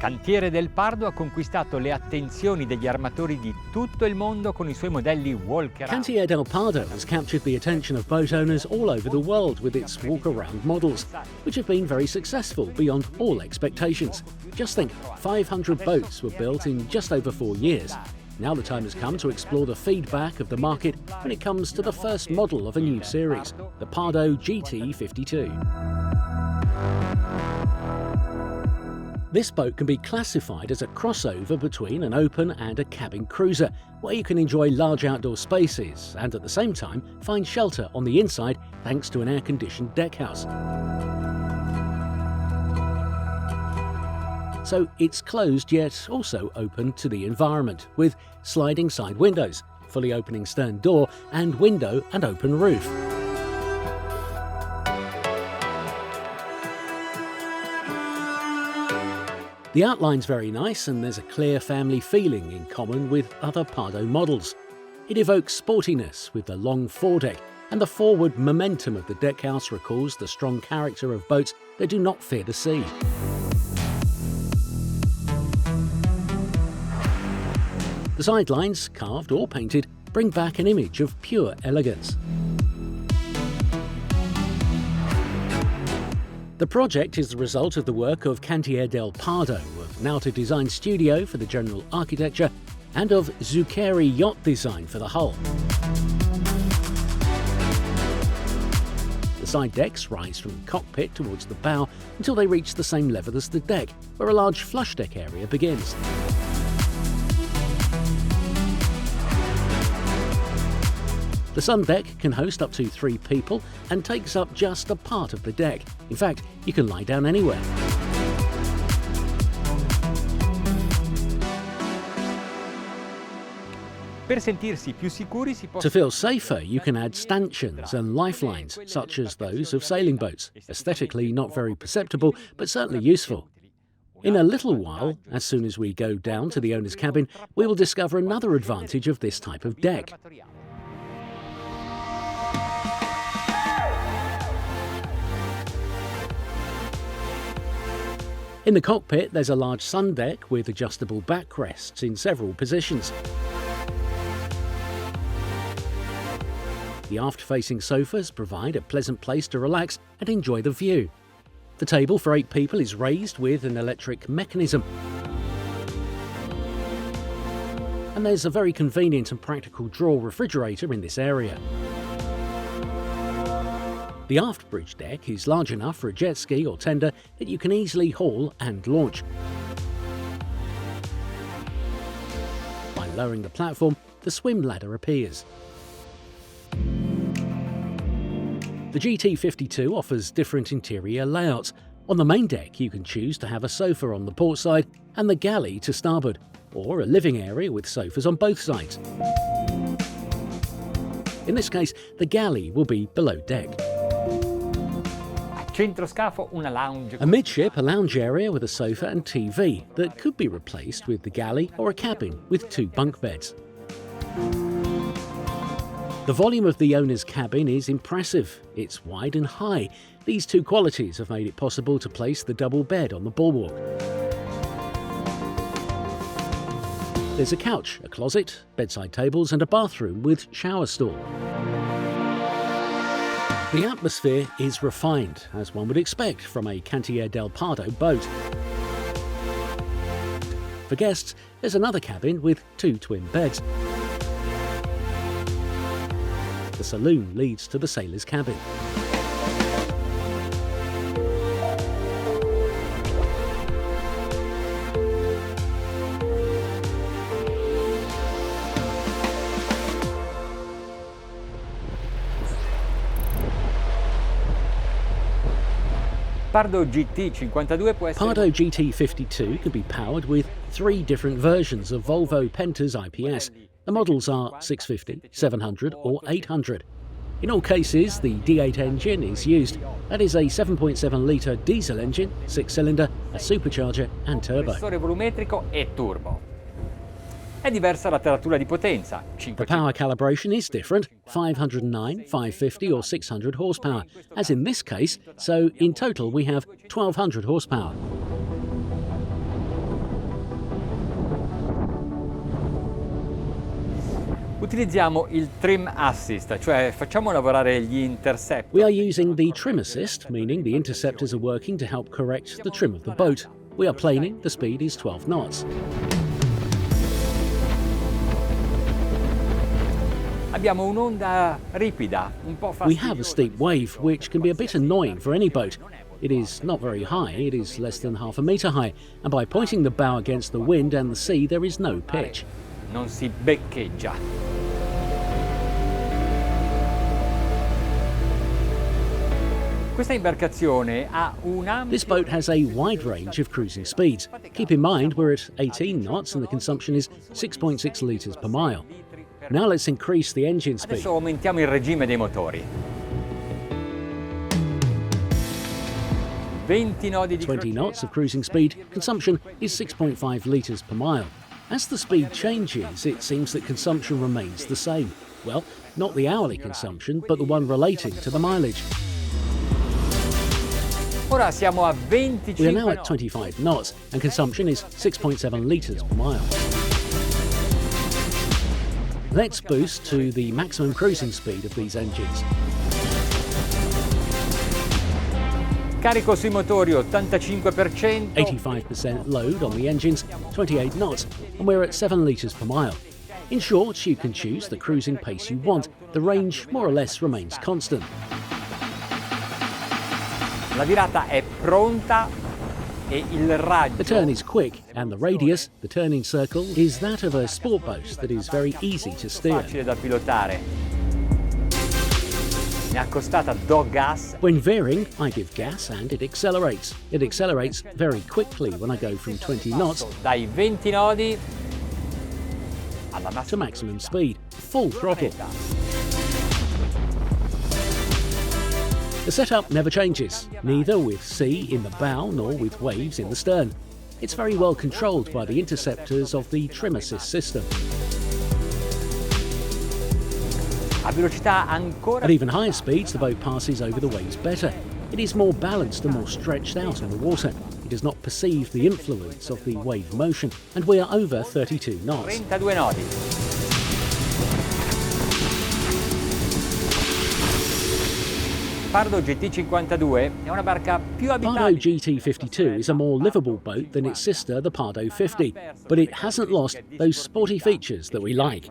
Cantiere del Pardo ha conquistato le attenzioni degli armatori di tutto il mondo con I suoi modelli walk-around. Cantiere del Pardo has captured the attention of boat owners all over the world with its walk-around models, which have been very successful beyond all expectations. Just think, 500 boats were built in just over 4 years. Now the time has come to explore the feedback of the market when it comes to the first model of a new series, the Pardo GT52. This boat can be classified as a crossover between an open and a cabin cruiser, where you can enjoy large outdoor spaces and at the same time find shelter on the inside thanks to an air-conditioned deckhouse. So it's closed yet also open to the environment, with sliding side windows, fully opening stern door and window and open roof. The outline's very nice and there's a clear family feeling in common with other Pardo models. It evokes sportiness with the long foredeck, and the forward momentum of the deckhouse recalls the strong character of boats that do not fear the sea. The sidelines, carved or painted, bring back an image of pure elegance. The project is the result of the work of Cantiere del Pardo, of Lenght design studio for the general architecture, and of Zuccheri Yacht design for the hull. The side decks rise from the cockpit towards the bow until they reach the same level as the deck, where a large flush deck area begins. The sun deck can host up to 3 people and takes up just a part of the deck. In fact, you can lie down anywhere. To feel safer, you can add stanchions and lifelines, such as those of sailing boats. Aesthetically not very perceptible, but certainly useful. In a little while, as soon as we go down to the owner's cabin, we will discover another advantage of this type of deck. In the cockpit, there's a large sun deck with adjustable backrests in several positions. The aft-facing sofas provide a pleasant place to relax and enjoy the view. The table for 8 people is raised with an electric mechanism. And there's a very convenient and practical drawer refrigerator in this area. The aft bridge deck is large enough for a jet ski or tender that you can easily haul and launch. By lowering the platform, the swim ladder appears. The GT52 offers different interior layouts. On the main deck, you can choose to have a sofa on the port side and the galley to starboard, or a living area with sofas on both sides. In this case, the galley will be below deck. Amidship, a lounge area with a sofa and TV that could be replaced with the galley or a cabin with 2 bunk beds. The volume of the owner's cabin is impressive. It's wide and high. These 2 qualities have made it possible to place the double bed on the bulwark. There's a couch, a closet, bedside tables and a bathroom with shower stall. The atmosphere is refined, as one would expect from a Cantiere del Pardo boat. For guests, there's another cabin with 2 twin beds. The saloon leads to the sailor's cabin. Pardo GT52 can be powered with 3 different versions of Volvo Penta's IPS. The models are 650, 700 or 800. In all cases, the D8 engine is used. That is a 7.7-litre diesel engine, 6-cylinder, a supercharger and turbo. È diversa la taratura di potenza. The power calibration is different, 509, 550 or 600 horsepower, as in this case, so in total we have 1200 horsepower. Utilizziamo il Trim Assist, cioè facciamo lavorare gli interceptor. We are using the trim assist, meaning the interceptors are working to help correct the trim of the boat. We are planing, the speed is 12 knots. Abbiamo un'onda ripida, un po' We have a fastidiosa. steep wave, which can be a bit annoying for any boat. It is not very high, it is less than half a metre high, and by pointing the bow against the wind and the sea there is no pitch. Non si beccheggia. Questa imbarcazione ha una... This boat has a wide range of cruising speeds. Keep in mind we're at 18 knots and the consumption is 6.6 litres per mile. Now let's increase the engine speed. Adesso aumentiamo il regime dei motori. 20 nodi di 20 crociera. knots of cruising speed, consumption is 6.5 litres per mile. As the speed changes, it seems that consumption remains the same. Well, not the hourly consumption, but the one relating to the mileage. Ora siamo a 25 We are now at nodi. 25 knots, and consumption is 6.7 litres per mile. Let's boost to the maximum cruising speed of these engines. Carico sui motori 85%. 85% load on the engines, 28 knots, and we're at 7 litres per mile. In short, you can choose the cruising pace you want. The range more or less remains constant. La virata è pronta e il raggio... The turn is quick, and the radius, the turning circle, is that of a sport boat that is very easy to steer. facile da pilotare. Ne ha accostata do gas. When veering, I give gas and it accelerates. It accelerates very quickly when I go from 20 knots Dai 20 nodi alla to massima maximum speed, full throttle. The setup never changes, neither with sea in the bow nor with waves in the stern. It's very well controlled by the interceptors of the trim assist system. A velocità ancora At even higher speeds, the boat passes over the waves better. It is more balanced and more stretched out in the water. It does not perceive the influence of the wave motion, and we are over 32 knots. 32 nodi. Pardo GT52 è una barca più Pardo abitabile. GT52 is a more livable boat than its sister, the Pardo 50, but it hasn't lost those sporty features that we like.